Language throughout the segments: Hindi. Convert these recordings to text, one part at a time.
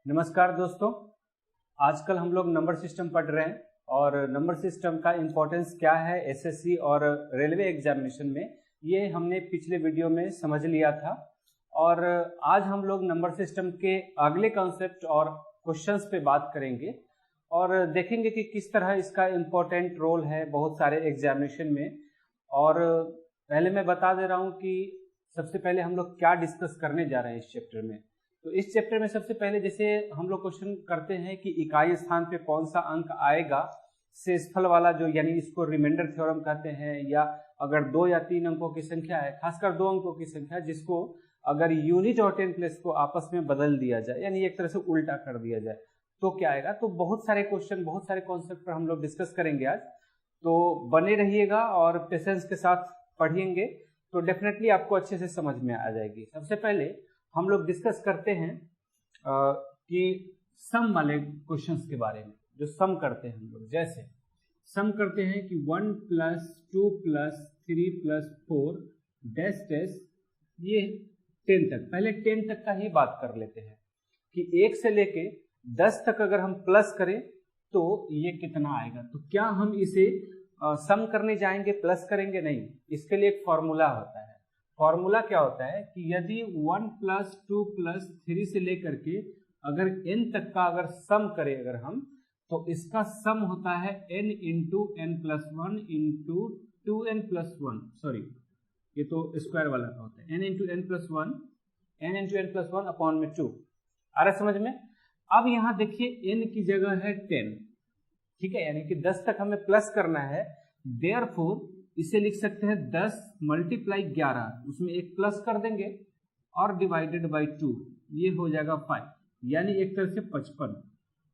नमस्कार दोस्तों, आजकल हम लोग नंबर सिस्टम पढ़ रहे हैं और नंबर सिस्टम का इम्पोर्टेंस क्या है एसएससी और रेलवे एग्जामिनेशन में, ये हमने पिछले वीडियो में समझ लिया था। और आज हम लोग नंबर सिस्टम के अगले कॉन्सेप्ट और क्वेश्चंस पे बात करेंगे और देखेंगे कि किस तरह इसका इम्पोर्टेंट रोल है बहुत सारे एग्जामिनेशन में। और पहले मैं बता दे रहा हूँ कि सबसे पहले हम लोग क्या डिस्कस करने जा रहे हैं इस चैप्टर में। तो इस चैप्टर में सबसे पहले जैसे हम लोग क्वेश्चन करते हैं कि इकाई स्थान पे कौन सा अंक आएगा, शेषफल वाला जो यानी इसको रिमाइंडर थ्योरम कहते हैं, या अगर 2 या 3 अंकों की संख्या है, खासकर 2 अंकों की संख्या जिसको अगर यूनिट और 10 प्लेस को आपस में बदल दिया जाए यानी एक तरह से उल्टा कर दिया जाए तो क्या आएगा। तो बहुत सारे क्वेश्चन, बहुत सारे कॉन्सेप्ट पर हम लोग डिस्कस करेंगे आज, तो बने रहिएगा और पेशेंस के साथ पढ़िएंगे तो डेफिनेटली आपको अच्छे से समझ में आ जाएगी। सबसे पहले हम लोग डिस्कस करते हैं कि सम वाले क्वेश्चंस के बारे में, जो सम करते हैं हम लोग। जैसे सम करते हैं कि 1 + 2 + 3 + 4 डैश डैश, ये 10 तक, पहले 10 तक का ही बात कर लेते हैं कि 1 से लेके 10 तक अगर हम प्लस करें तो ये कितना आएगा। तो क्या हम इसे सम करने जाएंगे, प्लस करेंगे? नहीं, इसके लिए एक फॉर्मूला होता है। फॉर्मूला क्या होता है कि यदि 1 + 2 + 3 से लेकर के अगर n तक का अगर सम करें अगर हम, तो इसका सम होता है n × n + 1 × 2n + 1, सॉरी ये तो स्क्वायर वाला का होता है, n × n + 1, n × n + 1 upon में 2। आ रहा समझ में? अब यहाँ देखिए n की जगह है 10, ठीक है, यानी कि 10 तक हमें प्लस करना है। देयरफॉर इसे लिख सकते हैं 10 × 11, उसमें एक प्लस कर देंगे और डिवाइडेड बाई 2, ये हो जाएगा 5, यानी एक तरह से 55।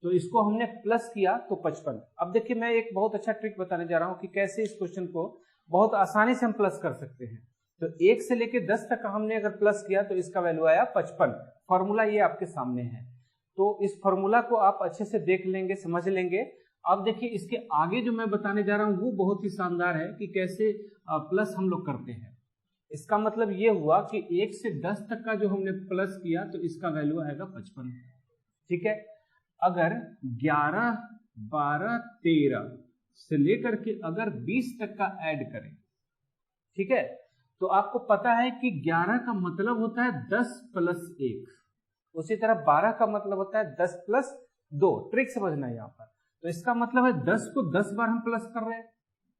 तो इसको हमने प्लस किया तो 55। अब देखिए मैं एक बहुत अच्छा ट्रिक बताने जा रहा हूँ कि कैसे इस क्वेश्चन को बहुत आसानी से हम प्लस कर सकते हैं। तो 1 से लेके 10 तक हमने अगर प्लस किया तो इसका वैल्यू आया 55। फॉर्मूला ये आपके सामने है, तो इस फॉर्मूला को आप अच्छे से देख लेंगे, समझ लेंगे। अब देखिए इसके आगे जो मैं बताने जा रहा हूं वो बहुत ही शानदार है कि कैसे प्लस हम लोग करते हैं। इसका मतलब ये हुआ कि 1 से 10 तक का जो हमने प्लस किया तो इसका वैल्यू आएगा 55, ठीक है। अगर 11, 12, 13 से लेकर के अगर 20 तक का ऐड करें, ठीक है, तो आपको पता है कि 11 का मतलब होता है 10 + 1, उसी तरह 12 का मतलब होता है 10 + 2। ट्रिक समझना है यहाँ पर। तो इसका मतलब है 10 को 10 बार हम प्लस कर रहे हैं,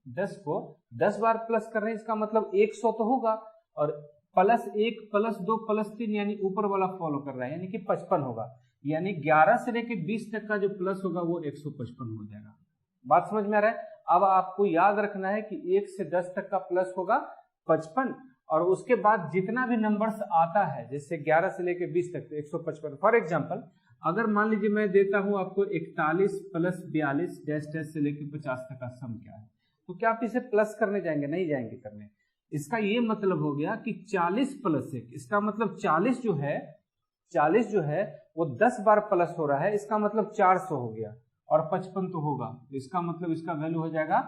10 को 10 बार प्लस कर रहे हैं, इसका मतलब 100 तो होगा, और +1 +2 +3 यानी ऊपर वाला फॉलो कर रहा है, यानी कि 55 होगा। यानी 11 से लेकर 20 तक का जो प्लस होगा वो 155 हो जाएगा। बात समझ में आ रहा है? अब आपको याद रखना है कि 1 से 10 तक का प्लस होगा 55, और उसके बाद जितना भी नंबर्स आता है जैसे 11 से लेकर 20 तक 155। फॉर एग्जाम्पल अगर मान लीजिए मैं देता हूं आपको 41 + 42 डैश डैश से लेकर 50 तक का सम क्या है, तो क्या आप इसे प्लस करने जाएंगे? नहीं जाएंगे करने। इसका ये मतलब हो गया कि 40 + 1, इसका मतलब 40 जो है वो 10 बार प्लस हो रहा है, इसका मतलब 400 हो गया, और 55 तो होगा, तो इसका मतलब इसका वैल्यू हो जाएगा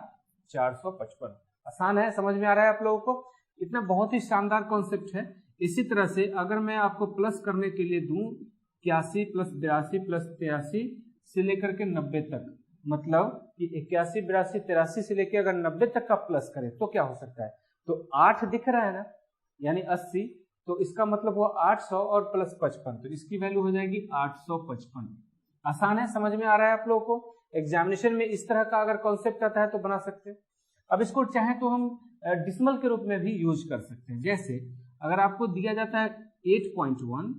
455। आसान है, समझ में आ रहा है आप लोगों को? इतना बहुत ही शानदार कॉन्सेप्ट है। इसी तरह से अगर मैं आपको प्लस करने के लिए दूं 81 + 82 + 83 से लेकर के 90 तक, मतलब कि 81, 82, 83 से लेकर अगर 90 तक का प्लस करें तो क्या हो सकता है? तो 8 दिख रहा है ना, यानी 80, तो इसका मतलब हुआ 800 और प्लस 55, तो इसकी वैल्यू हो जाएगी 855। आसान है, समझ में आ रहा है आप लोगों को? एग्जामिनेशन में इस तरह का अगर कॉन्सेप्ट आता है तो बना सकते हैं। अब इसको चाहे तो हम डिसिमल के रूप में भी यूज कर सकते हैं। जैसे अगर आपको दिया जाता है 8.1,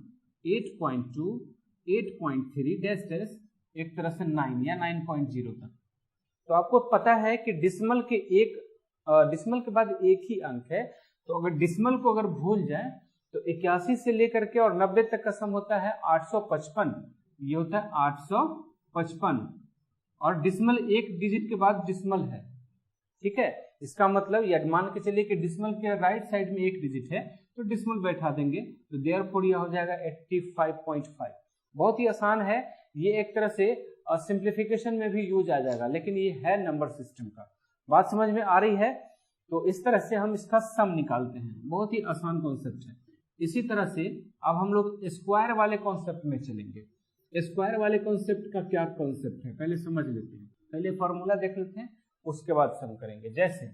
8.2, 8.3 डैश डैश, एक तरह से 9 या 9.0 तक, तो आपको पता है कि डिसिमल के बाद एक ही अंक है, तो अगर डिसिमल को अगर भूल जाए तो 81 से लेकर के और 90 तक का सम होता है 855, ये होता है 855, और डिसिमल एक डिजिट के बाद डिसिमल है, ठीक है। इसका मतलब यदि मान के चलिए कि डिसिमल के राइट साइड में एक डिजिट है तो डिसिमल बैठा देंगे, तो देयरफॉर यह हो जाएगा 85.5। बहुत ही आसान है, ये एक तरह से सिंप्लीफिकेशन में भी यूज आ जाएगा, लेकिन ये है नंबर सिस्टम का। बात समझ में आ रही है? तो इस तरह से हम इसका सम निकालते हैं, बहुत ही आसान कॉन्सेप्ट है। इसी तरह से अब हम लोग स्क्वायर वाले कॉन्सेप्ट में चलेंगे। स्क्वायर वाले कॉन्सेप्ट का क्या कॉन्सेप्ट है पहले समझ लेते हैं, पहले फॉर्मूला देख लेते हैं, उसके बाद सम करेंगे। जैसे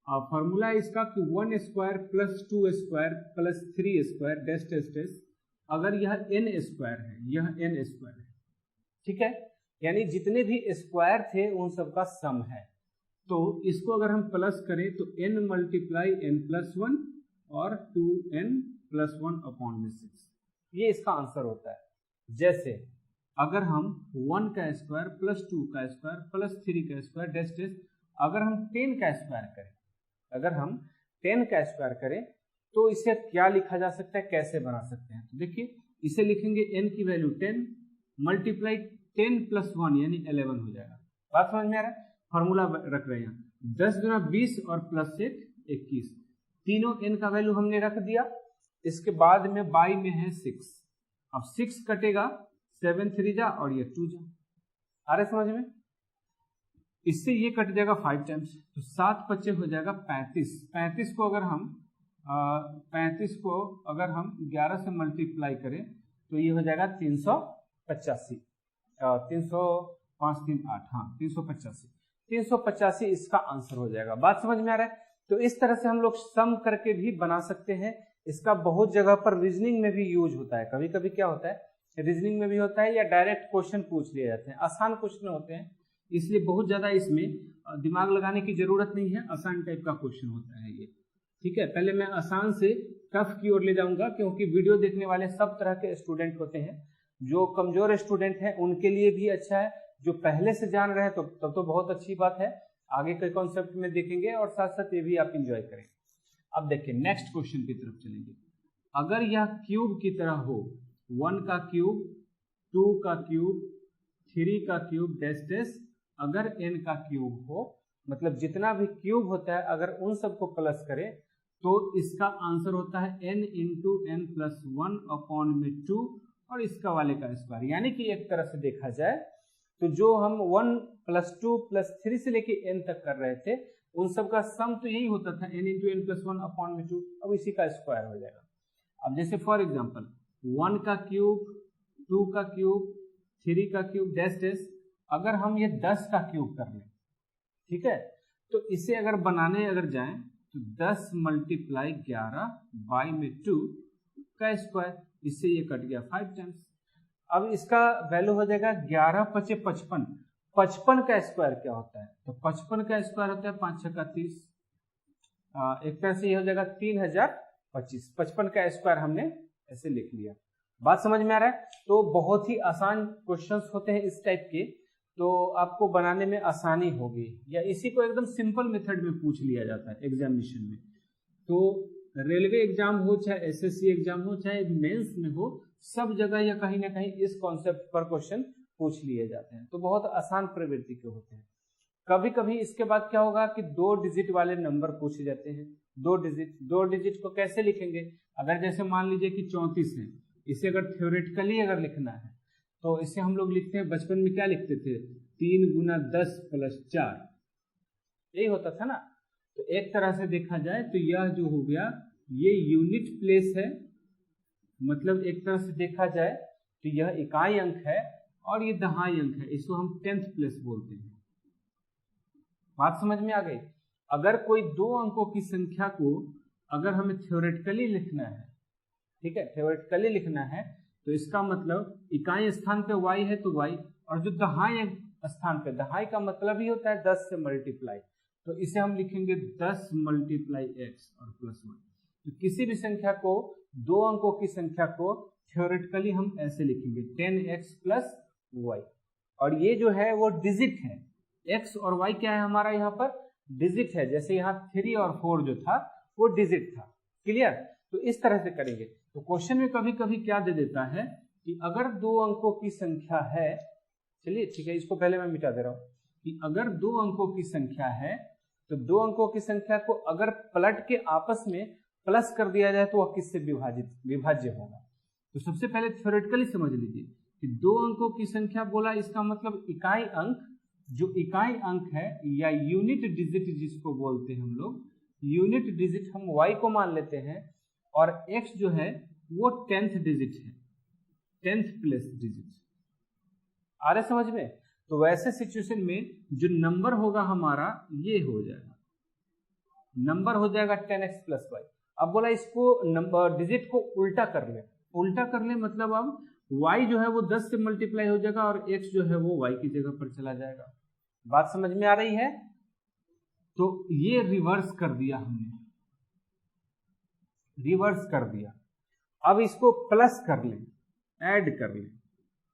फॉर्मूला इसका कि 1 square plus 2 square plus 3 square dash dash dash, अगर यह n स्क्वायर है, यह n स्क्वायर है, ठीक है, यानी जितने भी स्क्वायर थे उन सब का सम है। तो इसको अगर हम प्लस करें तो n मल्टीप्लाई n प्लस 1 और 2n प्लस 1 अपॉन में 6, ये इसका आंसर होता है। जैसे अगर हम 1 का स्क्वायर प्लस 2 का स्क्वायर प्लस 3 का स्क्वायर डैश डैश, अगर हम 10 का स्क्वायर करें, अगर हम 10 का स्क्वायर करें तो इसे क्या लिखा जा सकता है, कैसे बना सकते हैं? तो देखिए इसे लिखेंगे n की वैल्यू 10 मल्टीप्लाई 10 प्लस 1 यानी 11 हो जाएगा। बात समझ में आ रहा है? फॉर्मूला रख रहे हैं 10 गुना 20 और प्लस 1 21, तीनों n का वैल्यू हमने रख दिया। इसके बाद में बाई में है 6, अब 6 कटेगा 7 3 जा और ये 2 जा, आ रहे समझ में? इससे ये कट जाएगा 5 टाइम्स, तो 7 बचे हो जाएगा 35। 35 को अगर हम 11 से मल्टीप्लाई करें तो ये हो जाएगा 385, 305 3 8, हाँ 385 इसका आंसर हो जाएगा। बात समझ में आ रहा है? तो इस तरह से हम लोग सम करके भी बना सकते हैं। इसका बहुत जगह पर रीजनिंग में भी यूज होता है, कभी कभी क्या होता है रीजनिंग में भी होता है, या डायरेक्ट क्वेश्चन पूछ लिए जाते हैं, आसान क्वेश्चन होते हैं, इसलिए बहुत ज्यादा इसमें दिमाग लगाने की जरूरत नहीं है, आसान टाइप का क्वेश्चन होता है ये। ठीक है, पहले मैं आसान से टफ की ओर ले जाऊंगा, क्योंकि वीडियो देखने वाले सब तरह के स्टूडेंट होते हैं। जो कमजोर स्टूडेंट हैं उनके लिए भी अच्छा है, जो पहले से जान रहे हैं तो तब तो बहुत अच्छी बात है, आगे के कॉन्सेप्ट में देखेंगे और साथ साथ ये भी आप इंजॉय करें। अब देखिए नेक्स्ट क्वेश्चन की तरफ चलेंगे। अगर यह क्यूब की तरह हो, 1 का क्यूब 2 का क्यूब 3 का क्यूब डैश डैश, अगर n का क्यूब हो, मतलब जितना भी क्यूब होता है अगर उन सबको प्लस करें तो इसका आंसर होता है n into n plus 1 upon में 2 और इसका वाले का स्क्वायर। यानी कि एक तरह से देखा जाए तो जो हम 1 प्लस 2 प्लस 3 से लेके n तक कर रहे थे उन सब का सम तो यही होता था n into n plus 1 upon में 2, अब इसी का स्क्वायर हो जाएगा। अब जैसे फॉर एग्जाम्पल 1 का क्यूब 2 का क्यूब 3 का क्यूब डैश डैश, अगर हम ये 10 का क्यूब कर लें, ठीक है, तो इसे अगर बनाने अगर जाएं तो 10 मल्टीप्लाई 11 बाई में 2 का स्क्वायर, इससे ये कट गया 5 टाइम्स। अब इसका वैल्यू हो जाएगा 11 पचे 55, 55 का स्क्वायर क्या होता है? तो 55 का स्क्वायर होता है 5 6 का 30, एक तरह से ये हो जाएगा 3025। 55 का स्क्वायर हमने ऐसे लिख लिया। बात समझ में आ रहा है? तो बहुत ही आसान क्वेश्चंस होते हैं इस टाइप के, तो आपको बनाने में आसानी होगी, या इसी को एकदम सिंपल मेथड में पूछ लिया जाता है एग्जामिनेशन में। तो रेलवे एग्जाम हो चाहे एसएससी एग्जाम हो चाहे मेंस में हो, सब जगह या कहीं ना कहीं इस कॉन्सेप्ट पर क्वेश्चन पूछ लिए जाते हैं, तो बहुत आसान प्रवृत्ति के होते हैं। कभी कभी इसके बाद क्या होगा कि 2 डिजिट वाले नंबर पूछे जाते हैं। 2 डिजिट को कैसे लिखेंगे? अगर जैसे मान लीजिए कि 34 है, इसे अगर थ्योरेटिकली अगर लिखना है तो इसे हम लोग लिखते हैं, बचपन में क्या लिखते थे, 3 गुना 10 प्लस 4, यही होता था ना। तो एक तरह से देखा जाए तो यह जो हो गया ये यूनिट प्लेस है, मतलब एक तरह से देखा जाए तो यह इकाई अंक है और ये दहाई अंक है, इसको हम 10th प्लेस बोलते हैं। बात समझ में आ गई? अगर कोई 2 अंकों की संख्या को अगर हमें थ्योरेटिकली लिखना है, ठीक है, थ्योरेटिकली लिखना है, तो इसका मतलब इकाई स्थान पे y है तो y, और जो दहाई स्थान पे, दहाई का मतलब ही होता है 10 से मल्टीप्लाई, तो इसे हम लिखेंगे 10 मल्टीप्लाई x और प्लस 1। तो किसी भी संख्या को, 2 अंकों की संख्या को थ्योरेटिकली हम ऐसे लिखेंगे 10x प्लस y, और ये जो है वो डिजिट है, x और y क्या है हमारा यहाँ पर डिजिट है, जैसे यहाँ 3 और 4 जो था वो डिजिट था। क्लियर? तो इस तरह से करेंगे। तो क्वेश्चन में कभी कभी क्या दे देता है कि अगर 2 अंकों की संख्या है, चलिए ठीक है, इसको पहले मैं मिटा दे रहा हूं, कि अगर 2 अंकों की संख्या है तो 2 अंकों की संख्या को अगर पलट के आपस में प्लस कर दिया जाए तो वह किससे विभाज्य होगा। तो सबसे पहले थ्योरेटिकली समझ लीजिए कि 2 अंकों की संख्या बोला, इसका मतलब इकाई अंक, जो इकाई अंक है या यूनिट डिजिट जिसको बोलते हैं हम लोग, यूनिट डिजिट हम y को मान लेते हैं, और x जो है वो 10th डिजिट है, 10th प्लेस डिजिट। आ रहे समझ में? तो वैसे सिचुएशन में जो नंबर होगा हमारा ये हो जाएगा, नंबर हो जाएगा 10x प्लस वाई। अब बोला इसको नंबर डिजिट को उल्टा कर ले, उल्टा कर ले मतलब अब y जो है वो 10 से मल्टीप्लाई हो जाएगा और x जो है वो y की जगह पर चला जाएगा। बात समझ में आ रही है? तो ये रिवर्स कर दिया हमने, रिवर्स कर दिया। अब इसको प्लस कर लें, ऐड कर लें,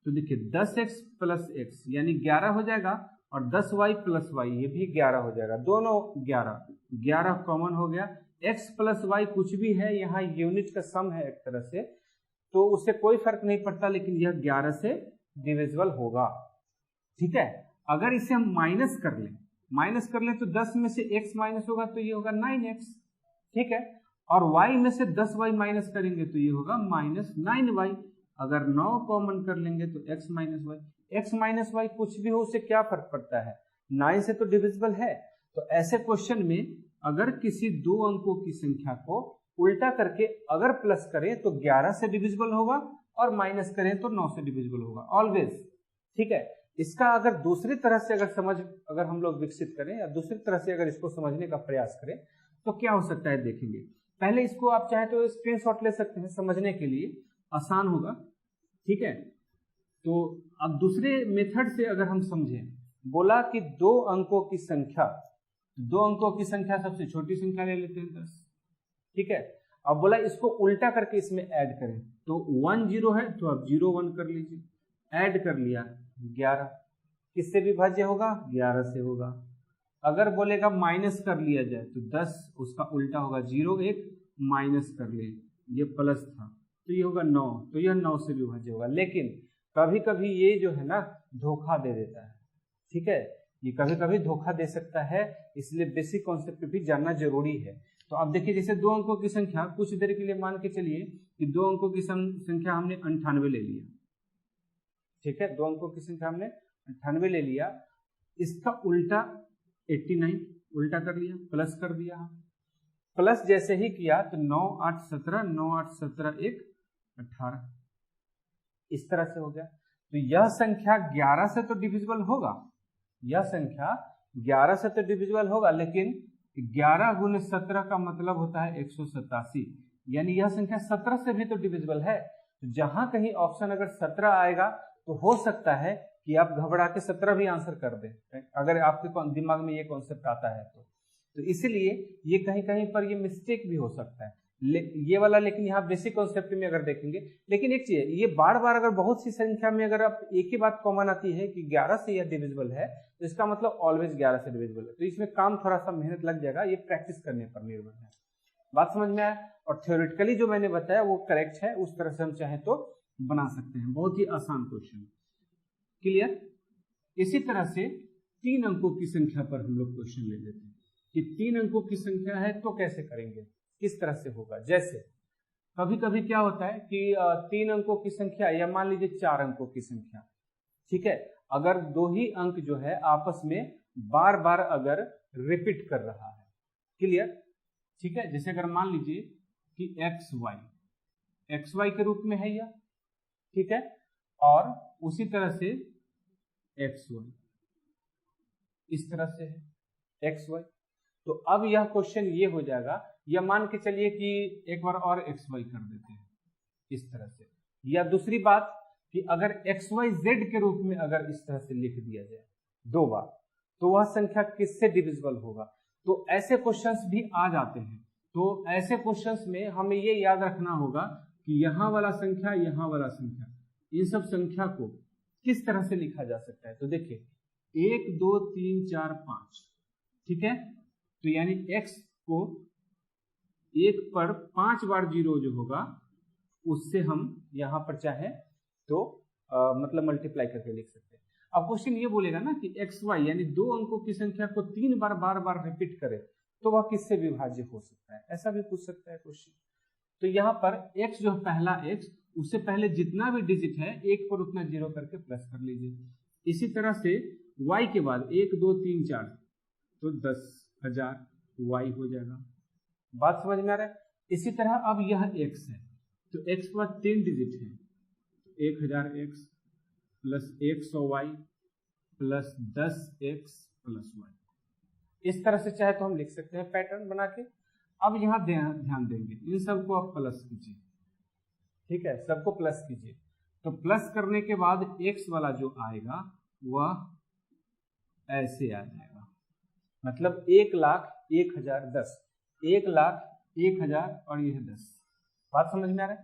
तो देखिए 10x प्लस x यानी 11 हो जाएगा और 10y प्लस y ये भी 11 हो जाएगा, दोनों 11 कॉमन हो गया। x प्लस y कुछ भी है, यहाँ यूनिट का सम है एक तरह से, तो उससे कोई फर्क नहीं पड़ता, लेकिन यह 11 से डिविजिबल होगा। ठीक है, अगर इसे हम माइनस कर लें तो 10 में से x माइनस होगा तो ये होगा 9x। ठीक है, और y में से 10y माइनस करेंगे तो ये होगा माइनस 9y। अगर 9 कॉमन कर लेंगे तो x माइनस वाई कुछ भी हो उससे क्या फर्क पड़ता है, 9 से तो डिविजिबल है। तो ऐसे क्वेश्चन में अगर किसी दो अंकों की संख्या को उल्टा करके अगर प्लस करें तो 11 से डिविजिबल होगा और माइनस करें तो 9 से डिविजिबल होगा ऑलवेज। ठीक है, इसका अगर दूसरी तरह से अगर हम लोग विकसित करें या दूसरी तरह से अगर इसको समझने का प्रयास करें तो क्या हो सकता है देखेंगे। पहले इसको आप चाहे तो स्क्रीनशॉट ले सकते हैं, समझने के लिए आसान होगा। ठीक है, तो अब दूसरे मेथड से अगर हम समझें, बोला कि दो अंकों की संख्या सबसे छोटी संख्या ले लेते हैं 10। ठीक है, अब बोला इसको उल्टा करके इसमें ऐड करें, तो 1 0 है तो अब 0 1 कर लीजिए, ऐड कर लिया 11, किससे विभाज्य होगा, 11 से होगा। अगर बोलेगा माइनस कर लिया जाए तो 10 उसका उल्टा होगा, 0 1 माइनस कर ले, ये प्लस था तो ये होगा 9, तो यह 9 से विभाज्य होगा। लेकिन कभी कभी ये जो है ना धोखा दे देता है। ठीक है, ये कभी कभी धोखा दे सकता है, इसलिए बेसिक कॉन्सेप्ट भी जानना जरूरी है। तो अब देखिए, जैसे दो अंकों की संख्या, कुछ देर के लिए मान के चलिए कि दो अंकों की संख्या हमने 98 ले लिया। ठीक है, दो अंकों की संख्या हमने 98 ले लिया, इसका उल्टा 89 उल्टा कर लिया, प्लस कर दिया। प्लस जैसे ही किया तो 9 8 17 9 8 17 1 18 इस तरह से हो गया। तो यह संख्या 11 से तो डिविजिबल होगा, यह संख्या 11 से तो डिविजिबल होगा, लेकिन 11 गुने 17 का मतलब होता है 187, यानी यह संख्या 17 से भी तो डिविजिबल है। तो जहां कहीं ऑप्शन अगर 17 आएगा तो हो सकता है कि आप घबरा के 17 भी आंसर कर दें, अगर आपके दिमाग में ये कॉन्सेप्ट आता है तो इसलिए ये कहीं कहीं पर ये मिस्टेक भी हो सकता है ये वाला। लेकिन यहाँ बेसिक कॉन्सेप्ट में अगर देखेंगे, लेकिन एक चीज ये बार बार अगर बहुत सी संख्या में अगर आप एक ही बात कॉमन आती है कि 11 से यह डिविजिबल है, तो इसका मतलब ऑलवेज 11 से डिविजिबल है। तो इसमें काम थोड़ा सा मेहनत लग जाएगा, ये प्रैक्टिस करने पर निर्भर है। बात समझ में आया? और थ्योरेटिकली जो मैंने बताया वो करेक्ट है, उस तरह से हम चाहें तो बना सकते हैं, बहुत ही आसान क्वेश्चन। क्लियर? इसी तरह से 3 अंकों की संख्या पर हम लोग क्वेश्चन ले लेते हैं कि 3 अंकों की संख्या है तो कैसे करेंगे, किस तरह से होगा। जैसे कभी कभी क्या होता है कि 3 अंकों की संख्या या मान लीजिए 4 अंकों की संख्या, ठीक है, अगर दो ही अंक जो है आपस में बार बार अगर रिपीट कर रहा है, क्लियर, ठीक है, जैसे अगर मान लीजिए कि एक्स वाई के रूप में है यह, ठीक है, और उसी तरह से एक्स वाई इस तरह से है एक्स वाई। तो अब यह क्वेश्चन ये हो जाएगा, या मान के चलिए कि एक बार और एक्स वाई कर देते हैं इस तरह से, या दूसरी बात कि अगर एक्स वाई जेड के रूप में अगर इस तरह से लिख दिया जाए 2 बार, तो वह संख्या किससे डिविजिबल होगा। तो ऐसे क्वेश्चंस भी आ जाते हैं। तो ऐसे क्वेश्चंस में हमें ये याद रखना होगा कि यहाँ वाला संख्या, यहाँ वाला संख्या, इन सब संख्या को किस तरह से लिखा जा सकता है। तो देखिए 1 2 3 4 5, ठीक है, तो यानी x को 1 पर 5 बार 0 जो होगा उससे हम यहाँ पर चाहे तो मतलब मल्टीप्लाई करके लिख सकते हैं। अब क्वेश्चन ये बोलेगा ना कि एक्स वाई यानी 2 अंकों की संख्या को 3 बार बार बार रिपीट करे तो वह किससे विभाज्य हो सकता है, ऐसा भी पूछ सकता है क्वेश्चन। तो यहाँ पर x जो पहला x, उससे पहले जितना भी डिजिट है 1 पर उतना 0 करके प्लस कर लीजिए। इसी तरह से y के बाद 1 2 3 4 तो 10,000 y हो जाएगा। बात समझ में आ रहा है? इसी तरह अब यह x है, तो x के बाद 3 डिजिट है, 1000x plus 100y plus 10x plus y। इस तरह से चाहे तो हम लिख सकते हैं पैटर्न बना के। अब यहाँ ध्यान देंगे, इन सबको आप प्लस कीजिए, ठीक है, सबको प्लस कीजिए। तो प्लस करने के बाद x वाला जो आएगा वह ऐसे आ जाएगा, मतलब 1,01,010, 1,01,000 और यह 10। बात समझ में आ रहा है?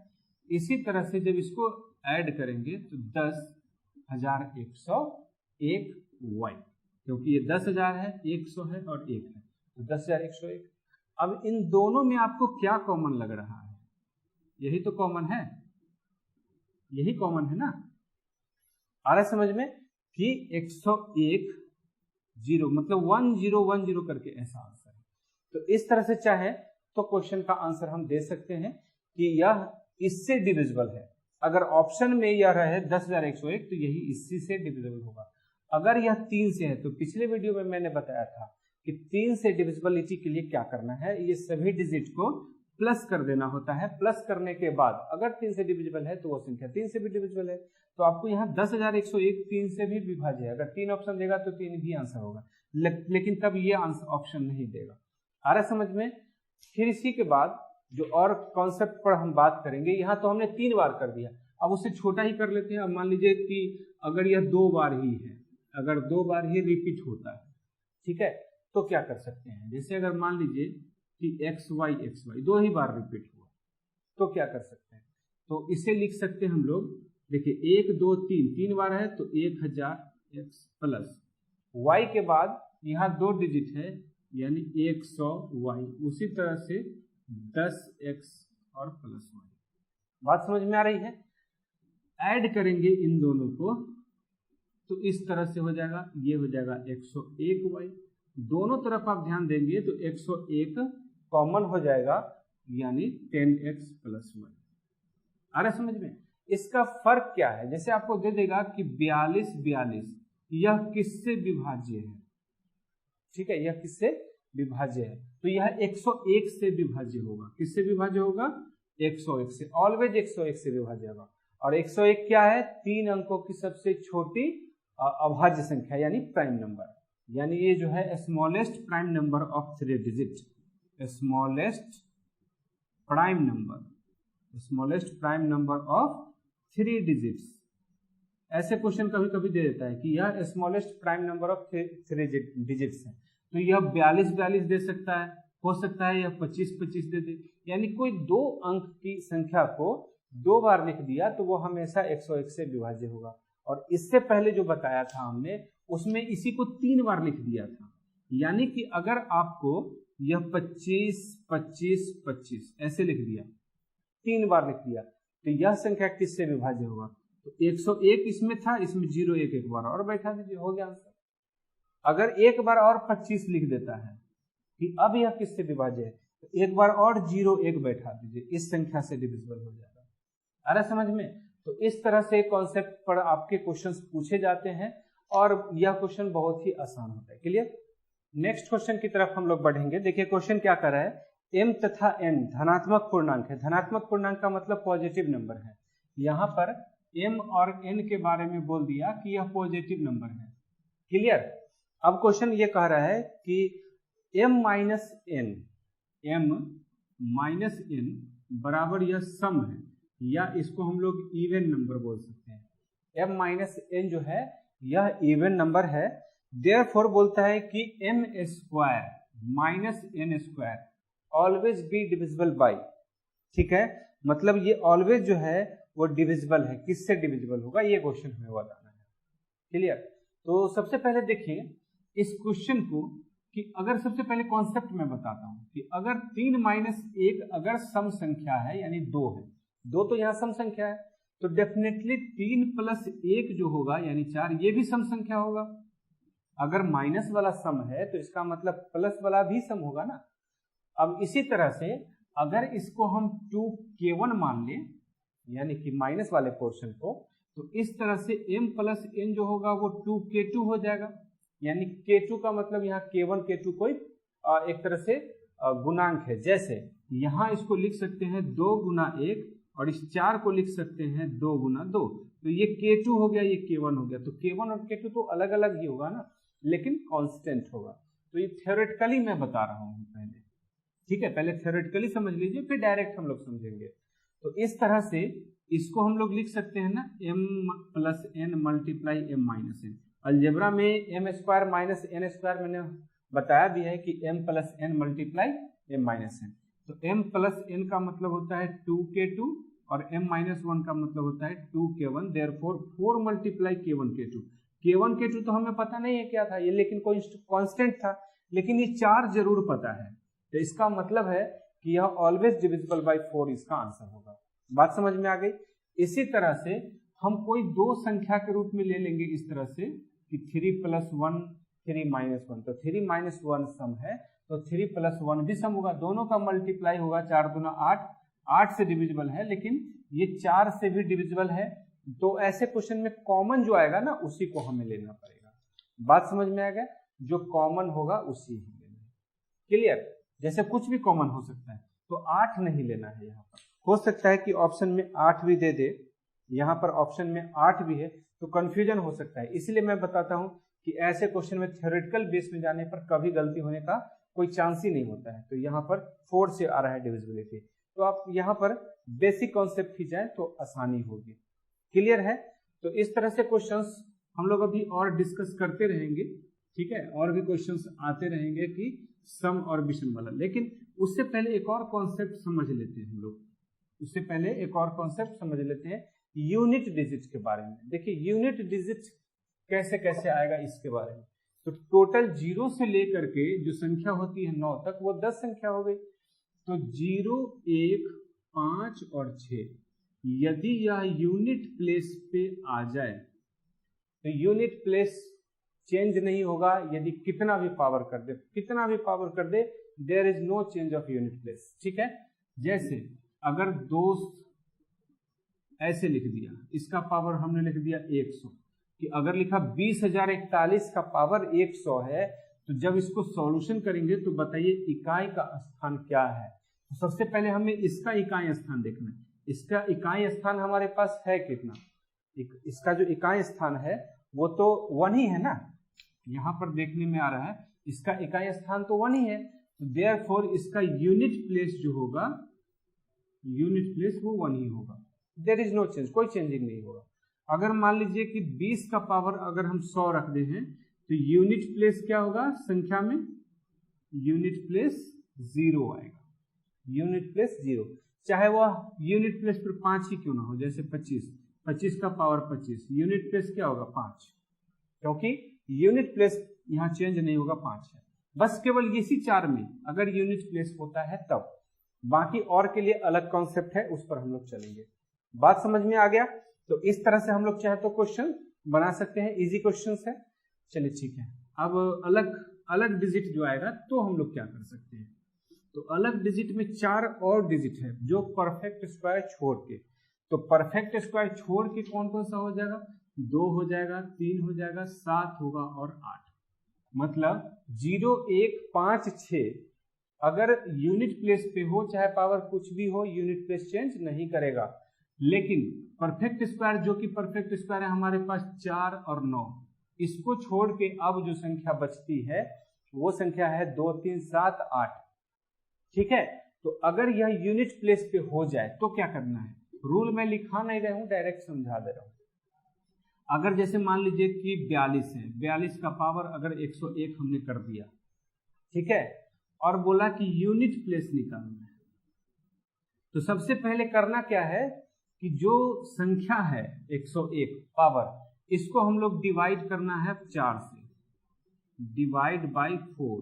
इसी तरह से जब इसको ऐड करेंगे तो 10,101y, क्योंकि ये 10,000 है, 100 है और 1 है, तो 10,101। अब इन दोनों में आपको क्या कॉमन लग रहा है? यही तो कॉमन है, यही कॉमन है ना। आ रहा है समझ में कि 101 0 मतलब 1010 करके ऐसा आंसर है। तो इस तरह से चाहे तो क्वेश्चन का आंसर हम दे सकते हैं कि यह इससे डिविजिबल है। अगर ऑप्शन में यह रहे 10,101 तो यही इसी से डिविजिबल होगा। अगर यह 3 से है तो पिछले वीडियो में मैंने बताया था कि 3 से डिविजिबिलिटी के लिए क्या करना है, ये सभी डिजिट को प्लस कर देना होता है। प्लस करने के बाद अगर 3 से डिविजिबल है तो वो संख्या 3 से भी डिविजिबल है। तो आपको यहाँ 10,101 3 से भी विभाज्य है। अगर 3 ऑप्शन देगा तो 3 भी आंसर होगा, लेकिन तब ये आंसर ऑप्शन नहीं देगा। आ रहा समझ में? फिर इसी के बाद जो और कॉन्सेप्ट पर हम बात करेंगे, यहाँ तो हमने 3 बार कर दिया, अब उससे छोटा ही कर लेते हैं। अब मान लीजिए कि अगर यह 2 बार ही है, अगर 2 बार ही रिपीट होता है, ठीक है, तो क्या कर सकते हैं? जैसे अगर मान लीजिए कि xy 2 ही बार रिपीट हुआ तो क्या कर सकते हैं? तो इसे लिख सकते हैं हम लोग, देखिए 1 2 3 बार है तो 1000x प्लस y के बाद यहाँ 2 डिजिट है यानी 100y, उसी तरह से 10x और प्लस y। बात समझ में आ रही है? ऐड करेंगे इन दोनों को तो इस तरह से हो जाएगा, ये हो जाएगा 101y। दोनों तरफ आप ध्यान देंगे तो 101 कॉमन हो जाएगा यानी 10x प्लस y। आ रहा समझ में? इसका फर्क क्या है? जैसे आपको दे देगा कि 42 यह किससे विभाज्य है, ठीक है, यह किससे विभाज्य है, तो यह 101 से विभाज्य होगा। किससे विभाज्य होगा? 101 से, ऑलवेज 101 से विभाज्य होगा। और 101 क्या है? 3 अंकों की सबसे छोटी अभाज्य संख्या यानी प्राइम नंबर, यानी ये जो है smallest prime number of 3 digit, smallest prime number of 3 digits. ऐसे क्वेश्चन कभी कभी दे देता है कि यह smallest prime number of 3 digits है, तो यह 42 दे सकता है, हो सकता है यह 25 दे दे, यानी कोई 2 अंक की संख्या को 2 बार लिख दिया तो वो हमेशा 101 से विभाज्य होगा। और इससे पहले जो बताया था हमने उसमें इसी को 3 बार लिख दिया था, यानी कि अगर आपको यह 25 ऐसे लिख दिया, 3 बार लिख दिया, तो यह संख्या किससे विभाज्य होगा? तो 101 इसमें था, इसमें 0 एक बार और बैठा दीजिए, हो गया आंसर। अगर एक बार और 25 लिख देता है कि अब यह किससे विभाज्य है, तो एक बार और 0 1 बैठा दीजिए, इस संख्या से डिविजिबल हो जाएगा। अरे समझ में? तो इस तरह से कॉन्सेप्ट पर आपके क्वेश्चंस पूछे जाते हैं और यह क्वेश्चन बहुत ही आसान होता है। क्लियर? नेक्स्ट क्वेश्चन की तरफ हम लोग बढ़ेंगे। देखिए क्वेश्चन क्या कर रहा है, m तथा n धनात्मक पूर्णांक है। धनात्मक पूर्णांक का मतलब पॉजिटिव नंबर है। यहाँ पर m और n के बारे में बोल दिया कि यह पॉजिटिव नंबर है। क्लियर? अब क्वेश्चन ये कह रहा है कि m माइनस n बराबर यह सम है, या इसको हम लोग इवन नंबर बोल सकते हैं। m माइनस n जो है यह इवन नंबर है। देयरफॉर बोलता है कि m square minus n square always be divisible by, ठीक है, मतलब ये ऑलवेज जो है वो डिविजिबल है। किससे डिविजिबल होगा ये क्वेश्चन हमें बताना है। क्लियर? तो सबसे पहले देखिए इस क्वेश्चन को कि अगर सबसे पहले कॉन्सेप्ट मैं बताता हूं कि अगर 3 माइनस 1 अगर सम संख्या है यानी 2 है, 2 तो यहाँ सम संख्या है, तो डेफिनेटली 3 प्लस 1 जो होगा यानी 4 ये भी सम संख्या होगा। अगर माइनस वाला सम है तो इसका मतलब प्लस वाला भी सम होगा ना। अब इसी तरह से अगर इसको हम 2k1 मान लें यानी कि माइनस वाले पोर्शन को, तो इस तरह से m प्लस n जो होगा वो 2k2 हो जाएगा, यानी k2 का मतलब यहाँ k1 k2 कोई एक तरह से गुणांक है। जैसे यहाँ इसको लिख सकते हैं 2 गुना 1 और इस 4 को लिख सकते हैं 2 गुना 2, तो ये K2 हो गया, ये K1 हो गया। तो K1 और K2 तो अलग अलग ही होगा ना, लेकिन कांस्टेंट होगा। तो ये थ्योरेटिकली मैं बता रहा हूँ पहले, ठीक है, पहले थ्योरेटिकली समझ लीजिए, फिर डायरेक्ट हम लोग समझेंगे। तो इस तरह से इसको हम लोग लिख सकते हैं ना m plus n multiply m minus n। Algebra में m square minus n square मैंने बताया भी है कि m plus n multiply m minus n। तो m प्लस n का मतलब होता है 2k2 और m माइनस 1 का मतलब होता है 2k1। Therefore 4 multiply k1 k2। k1 k2 तो हमें पता नहीं है क्या था ये, लेकिन कोई कांस्टेंट था, लेकिन ये 4 जरूर पता है। तो इसका मतलब है कि यह ऑलवेज डिविजिबल बाय 4 इसका आंसर होगा। बात समझ में आ गई। इसी तरह से हम कोई दो संख्या के रूप में ले लेंगे इस तरह से कि 3 प्लस 1 3 माइनस 1, तो 3 माइनस 1 सम है, तो 3 प्लस 1 भी सम होगा, दोनों का मल्टीप्लाई होगा, 4 दूना 8, 8 से डिविजिबल है, लेकिन ये 4 से भी डिविजिबल है। तो ऐसे क्वेश्चन में कॉमन जो आएगा ना उसी को हमें लेना पड़ेगा। बात समझ में आ गया, जो कॉमन होगा उसी ही लेना है। क्लियर, जैसे कुछ भी कॉमन हो सकता है, तो 8 नहीं लेना है। यहाँ पर हो सकता है कि ऑप्शन में 8 भी दे दे, यहाँ पर ऑप्शन में 8 भी है, तो कंफ्यूजन हो सकता है। इसलिए मैं बताता हूँ कि ऐसे क्वेश्चन में थ्योरेटिकल बेस में जाने पर कभी गलती होने का कोई चांस ही नहीं होता है। तो यहाँ पर 4 से आ रहा है डिविजिबिलिटी, तो आप यहाँ पर बेसिक कॉन्सेप्ट ही जाए तो आसानी होगी। क्लियर है। तो इस तरह से क्वेश्चंस हम लोग अभी और डिस्कस करते रहेंगे, ठीक है, और भी क्वेश्चंस आते रहेंगे कि सम और विषम वाला। लेकिन उससे पहले एक और कॉन्सेप्ट समझ लेते हैं हम लोग, उससे पहले एक और कॉन्सेप्ट समझ लेते हैं यूनिट डिजिट के बारे में। देखिए यूनिट डिजिट कैसे कैसे आएगा इसके बारे में। तो टोटल 0 से लेकर के जो संख्या होती है 9 तक, वो 10 संख्या हो गई। तो 0, 1, 5 और 6, यदि यह यूनिट प्लेस पे आ जाए तो यूनिट प्लेस चेंज नहीं होगा। यदि कितना भी पावर कर दे, कितना भी पावर कर दे, there is no change of unit place. ठीक है, जैसे अगर दोस्त ऐसे लिख दिया, इसका पावर हमने लिख दिया 100, कि अगर लिखा 20,041 का पावर 100 है, तो जब इसको सॉल्यूशन करेंगे तो बताइए इकाई का स्थान क्या है। तो सबसे पहले हमें इसका इकाई स्थान देखना है। इसका इकाई स्थान हमारे पास है कितना, इसका जो इकाई स्थान है वो तो 1 ही है ना, यहाँ पर देखने में आ रहा है इसका इकाई स्थान तो 1 ही है। तो देयरफॉर इसका यूनिट प्लेस जो होगा, यूनिट प्लेस वो 1 ही होगा। देयर इज नो चेंज, कोई चेंजिंग नहीं होगा। अगर मान लीजिए कि 20 का पावर अगर हम 100 रख दे हैं, तो यूनिट प्लेस क्या होगा संख्या में, यूनिट प्लेस 0 आएगा, यूनिट प्लेस 0, चाहे वह यूनिट प्लेस पर 5 ही क्यों ना हो। जैसे 25 का पावर 25, यूनिट प्लेस क्या होगा 5, क्योंकि यूनिट प्लेस यहाँ चेंज नहीं होगा, 5 है। बस केवल इसी 4 में अगर यूनिट प्लेस होता है तब, बाकी और के लिए अलग कॉन्सेप्ट है, उस पर हम लोग चलेंगे। बात समझ में आ गया। तो इस तरह से हम लोग चाहे तो क्वेश्चन बना सकते हैं, इजी क्वेश्चन है। चलिए ठीक है, अब अलग अलग डिजिट जो आएगा तो हम लोग क्या कर सकते हैं। तो अलग डिजिट में 4 और डिजिट है जो परफेक्ट स्क्वायर छोड़ के। तो परफेक्ट स्क्वायर छोड़ के कौन कौन सा हो जाएगा, 2 हो जाएगा, 3 हो जाएगा, 7 होगा और 8। मतलब 0, 1, 5, 6 अगर यूनिट प्लेस पे हो, चाहे पावर कुछ भी हो, यूनिट प्लेस चेंज नहीं करेगा। लेकिन परफेक्ट स्क्वायर जो कि परफेक्ट स्क्वायर है हमारे पास 4 और 9, इसको छोड़ के अब जो संख्या बचती है वो संख्या है 2, 3, 7, 8। ठीक है, तो अगर यह यूनिट प्लेस पे हो जाए तो क्या करना है। रूल में लिखा नहीं रहा हूं, डायरेक्ट समझा दे रहा हूं। अगर जैसे मान लीजिए कि 42 है, 42 का पावर अगर 101 हमने कर दिया, ठीक है, और बोला कि यूनिट प्लेस निकालना है, तो सबसे पहले करना क्या है कि जो संख्या है 101 पावर, इसको हम लोग डिवाइड करना है 4 से, डिवाइड बाय 4।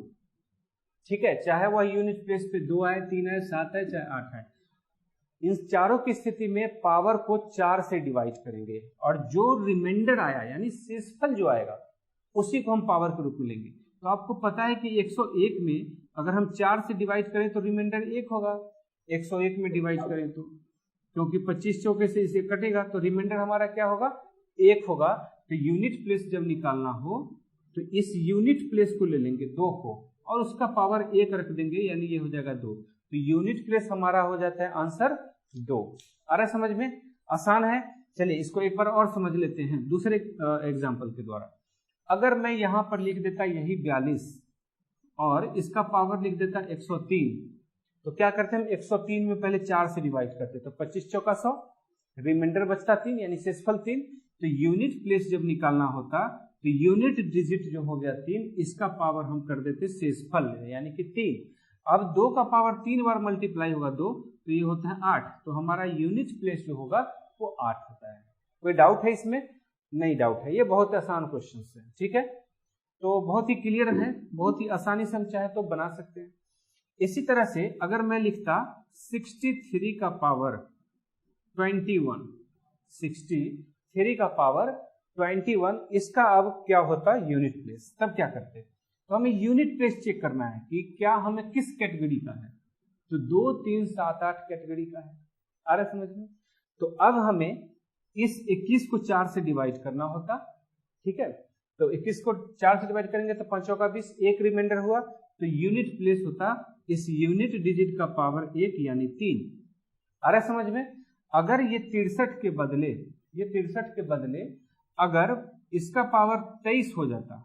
ठीक है, चाहे वह यूनिट प्लेस पे 2 आए, 3 आए, 7 आए, चाहे 8 आए, इन चारों की स्थिति में पावर को 4 से डिवाइड करेंगे और जो रिमाइंडर आया यानी शेषफल जो आएगा उसी को हम पावर के रूप में लेंगे। तो आपको पता है कि 101 में अगर हम 4 से डिवाइड करें तो रिमाइंडर 1 होगा, 101 में डिवाइड करें तो, क्योंकि 25 चौके से इसे कटेगा तो रिमाइंडर हमारा क्या होगा, 1 होगा। तो यूनिट प्लेस जब निकालना हो तो इस यूनिट प्लेस को ले लेंगे 2 को और उसका पावर 1 रख देंगे, यानी ये हो जाएगा 2। तो यूनिट प्लेस हमारा हो जाता है आंसर 2। आ रहा है समझ में? आसान है। चलिए इसको एक बार और समझ लेते हैं दूसरे एग्जाम्पल के द्वारा। अगर मैं यहाँ पर लिख देता यही 42 और इसका पावर लिख देता 103, तो क्या करते हैं हम 103 में पहले 4 से डिवाइड करते, तो 25 चौका 100, रिमाइंडर बचता 3 यानी शेषफल 3। तो यूनिट प्लेस जब निकालना होता तो यूनिट डिजिट जो हो गया 3, इसका पावर हम कर देते शेषफल यानी कि 3। अब 2 का पावर 3 बार मल्टीप्लाई होगा 2, तो ये होता है 8। तो हमारा यूनिट प्लेस जो होगा वो 8 होता है। कोई डाउट है इसमें? नहीं डाउट है। ये बहुत आसान क्वेश्चन है, ठीक है। तो बहुत ही क्लियर है, बहुत ही आसानी से हम चाहे तो बना सकते हैं। इसी तरह से अगर मैं लिखता 63 का पावर 21, 63 का पावर 21, इसका अब क्या होता यूनिट प्लेस, तब क्या करते? तो हमें यूनिट प्लेस चेक करना है कि क्या हमें किस कैटेगरी का है। तो 2, 3, 7, 8 कैटेगरी का है। आ रहा समझ में? तो अब हमें इस 21 को 4 से डिवाइड करना होता, ठीक है। तो 21 को 4 से डिवाइड करेंगे तो 5 का 20, एक रिमाइंडर हुआ, तो यूनिट प्लेस होता इस यूनिट डिजिट का पावर 1 यानी 3। आ रहा समझ में? अगर ये 63 के बदले, ये 63 के बदले अगर इसका पावर 23 हो जाता,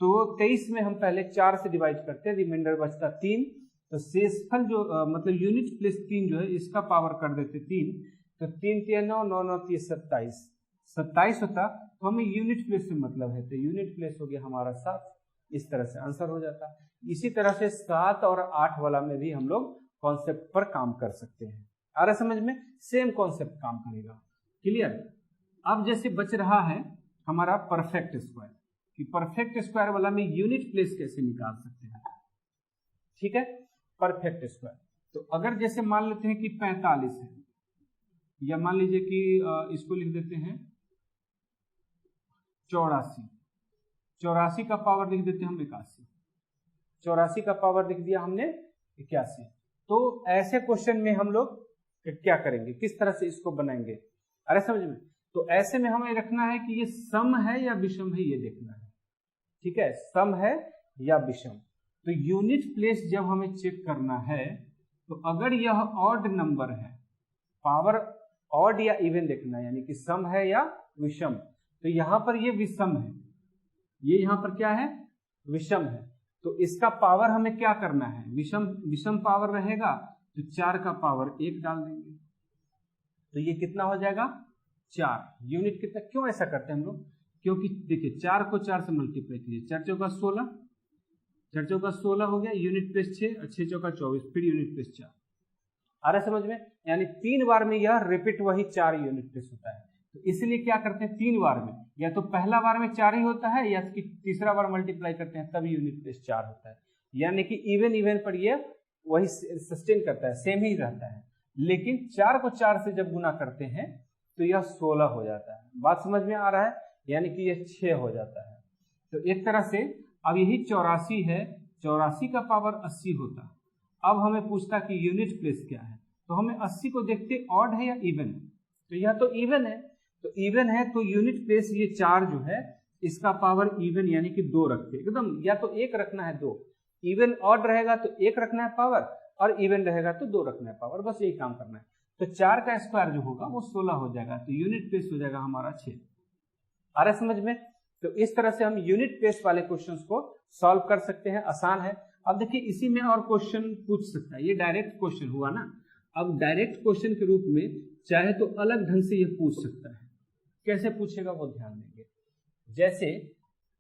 तो 23 में हम पहले 4 से डिवाइड करते, रिमाइंडर बचता 3, तो शेषफल जो मतलब यूनिट प्लेस 3 जो है इसका पावर कर देते 3, तो 3 3 9 9 9 3 27, 27 होता। तो हमें यूनिट प्लेस से मतलब है, तो यूनिट प्लेस हो गया हमारा 7। इस तरह से आंसर हो जाता। इसी तरह से 7 और 8 वाला में भी हम लोग कॉन्सेप्ट पर काम कर सकते हैं। आ रहा समझ में? सेम कॉन्सेप्ट काम करेगा। क्लियर? अब जैसे बच रहा है हमारा परफेक्ट स्क्वायर, कि परफेक्ट स्क्वायर वाला में यूनिट प्लेस कैसे निकाल सकते हैं, ठीक है। परफेक्ट स्क्वायर, तो अगर जैसे मान लेते हैं कि 45 है, या मान लीजिए कि इसको लिख देते हैं 84, 84 का पावर लिख देते हैं हम 81, 84 का पावर लिख दिया हमने 81। तो ऐसे क्वेश्चन में हम लोग क्या करेंगे, किस तरह से इसको बनाएंगे? अरे समझ में? तो ऐसे में हमें रखना है कि ये सम है या विषम है, ये देखना है, ठीक है। सम है या विषम। तो यूनिट प्लेस जब हमें चेक करना है, तो अगर यह ऑड नंबर है, पावर ऑड या इवन देखना है, यानी कि सम है या विषम। तो यहां पर ये विषम है, ये यहां पर क्या है? विषम है। तो इसका पावर हमें क्या करना है? विषम पावर रहेगा तो 4 का पावर 1 डाल देंगे, तो ये कितना हो जाएगा? 4। यूनिट कितना? क्यों ऐसा करते हैं हम लोग? क्योंकि देखिए 4 को 4 से मल्टीप्लाई कीजिए, 4 चौका 16, 4 चौका 16 हो गया, यूनिट प्लेस 6, 6 चौका 24, फिर यूनिट प्लेस 4। आ रहा समझ में? यानी 3 बार में यह रिपीट वही 4 यूनिट प्लेस होता है। तो इसलिए क्या करते हैं 3 बार में, या तो पहला बार में 4 ही होता है, या कि तीसरा बार मल्टीप्लाई करते हैं तब यूनिट प्लेस 4 होता है। यानी कि इवन पर ये वही सस्टेन करता है, सेम ही रहता है। लेकिन 4 को 4 से जब गुना करते हैं तो यह 16 हो जाता है। बात समझ में आ रहा है? यानी कि यह 6 हो जाता है। तो एक तरह से अब यही 84 है, 84 का पावर 80 होता। अब हमें पूछता कि यूनिट प्लेस क्या है, तो हमें 80 को देखते ऑड है या इवन। तो यह तो इवन है, तो इवन है तो यूनिट प्लेस ये 4 जो है इसका पावर इवन यानी कि 2 रखते एकदम, या तो 1 रखना है 2, इवन ऑड रहेगा तो 1 रखना है पावर, और इवन रहेगा तो 2 रखना है पावर, बस यही काम करना है। तो 4 का स्क्वायर जो होगा वो 16 हो जाएगा, तो यूनिट प्लेस हो जाएगा हमारा 6। आ रहा है समझ में? तो इस तरह से हम यूनिट प्लेस वाले क्वेश्चंस को सॉल्व कर सकते हैं, आसान है। अब देखिए इसी में और क्वेश्चन पूछ सकता है, ये डायरेक्ट क्वेश्चन हुआ ना। अब डायरेक्ट क्वेश्चन के रूप में चाहे तो अलग ढंग से ये पूछ सकता है। कैसे पूछेगा वो ध्यान देंगे। जैसे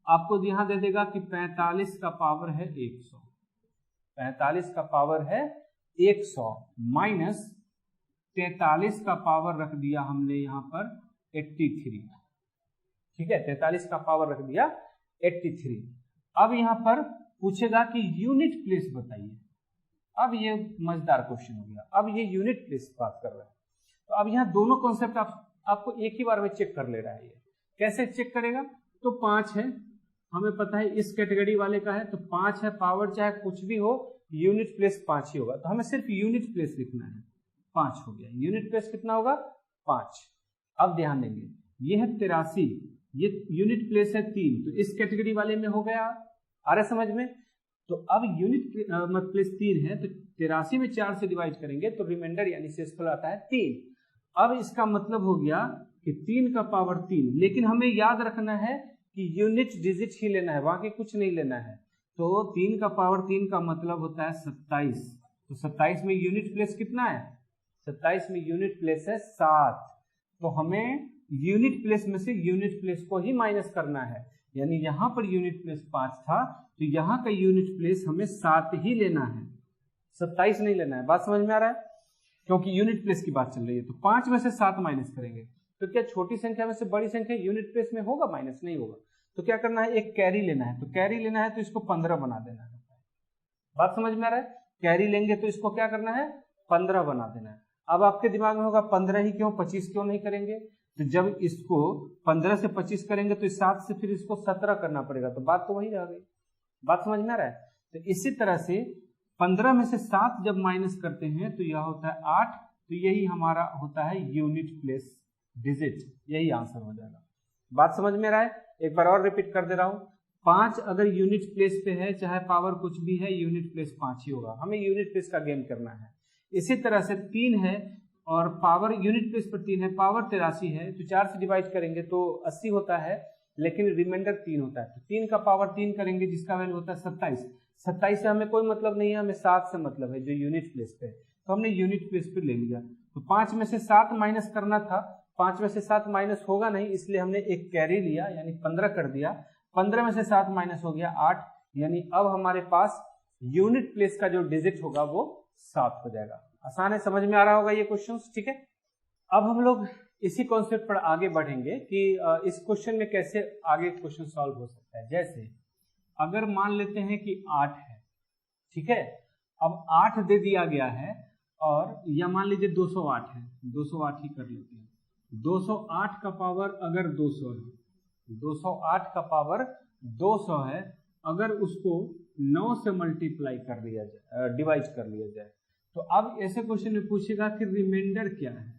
आपको यहां दे देगा कि 45 का पावर है 100, 45 का पावर है 100 माइनस 43 का पावर रख दिया हमने यहाँ पर 83, ठीक है। 43 का पावर रख दिया 83। अब यहाँ पर पूछेगा कि यूनिट प्लेस बताइए। अब ये मजेदार क्वेश्चन हो गया, अब ये यूनिट प्लेस बात कर रहा है। तो अब यहाँ दोनों कॉन्सेप्ट आपको एक ही बार में चेक कर ले रहा है। ये कैसे चेक करेगा? तो 5 है, हमें पता है इस कैटेगरी वाले का है, तो 5 है, पावर चाहे कुछ भी हो यूनिट प्लेस 5 ही होगा। तो हमें सिर्फ यूनिट प्लेस लिखना है, 5 हो गया। यूनिट प्लेस कितना होगा? 5। अब ध्यान देंगे ये है 83, ये यूनिट प्लेस है 3, तो इस कैटेगरी वाले में हो गया। आ रहा समझ में? तो अब यूनिट मतलब प्लेस 3 है, तो 83 में 4 से डिवाइड करेंगे तो रिमाइंडर यानी शेषफल आता है 3। अब इसका मतलब हो गया कि 3 का पावर 3, लेकिन हमें याद रखना है कि यूनिट डिजिट ही लेना है, बाकी कुछ नहीं लेना है। तो 3 का पावर 3 का मतलब होता है 27। तो 27 में यूनिट प्लेस कितना है? 27 में यूनिट प्लेस है 7। तो हमें यूनिट प्लेस में से यूनिट प्लेस को ही माइनस करना है, यानी यहाँ पर यूनिट प्लेस 5 था तो यहाँ का यूनिट प्लेस हमें 7 ही लेना है, 27 नहीं लेना है। बात समझ में आ रहा है? क्योंकि यूनिट प्लेस की बात चल रही है। तो 5 में से 7 माइनस करेंगे तो क्या छोटी संख्या में से बड़ी संख्या यूनिट प्लेस में होगा? माइनस नहीं होगा। तो क्या करना है? एक कैरी लेना है। तो कैरी लेना है तो इसको 15 बना देना है। बात समझ में आ रहा है? कैरी लेंगे तो इसको क्या करना है? 15 बना देना है। अब आपके दिमाग में होगा 15 ही क्यों, 25 क्यों नहीं करेंगे? तो जब इसको 15 से 25 करेंगे तो 7 से फिर इसको 17 करना पड़ेगा, तो बात तो वही रह गई। बात समझ में आ रहा है? तो इसी तरह से 15 में से 7 जब माइनस करते हैं तो यह होता है 8। तो यही हमारा होता है यूनिट प्लेस डिजिट, यही आंसर हो जाएगा। बात समझ में आ रहा है? एक बार और रिपीट कर दे रहा हूं। 5 अगर यूनिट प्लेस पे है, चाहे पावर कुछ भी है, यूनिट प्लेस 5 ही होगा। हमें यूनिट प्लेस का गेम करना है। इसी तरह से 3 है और पावर यूनिट प्लेस पर 3 है, पावर 83 है, तो 4 से डिवाइड करेंगे तो 80 होता है, लेकिन रिमाइंडर 3 होता है। तो 3 का पावर 3 करेंगे जिसका वैल्यू होता है 27। 27 से हमें कोई मतलब नहीं है, हमें 7 से मतलब है जो यूनिट प्लेस पे है, तो हमने यूनिट प्लेस पे ले लिया। तो 5 में से 7 माइनस करना था, 5 में से 7 माइनस होगा नहीं, इसलिए हमने एक कैरी लिया यानी 15 कर दिया। 15 में से 7 माइनस हो गया 8, यानी अब हमारे पास यूनिट प्लेस का जो डिजिट होगा वो 7 हो जाएगा। आसान है, समझ में आ रहा होगा ये क्वेश्चन, ठीक है। अब हम लोग इसी कॉन्सेप्ट पर आगे बढ़ेंगे कि इस क्वेश्चन में कैसे आगे क्वेश्चन सॉल्व हो सकता है। जैसे अगर मान लेते हैं कि 8 है, ठीक है, अब 8 दे दिया गया है और या मान लीजिए 208 है, 208 ही कर लेते हैं। 208 का पावर अगर 200 है, 208 का पावर 200 है, अगर उसको 9 से मल्टीप्लाई कर लिया जाए, डिवाइड कर लिया जाए, तो अब ऐसे क्वेश्चन में पूछेगा कि रिमाइंडर क्या है।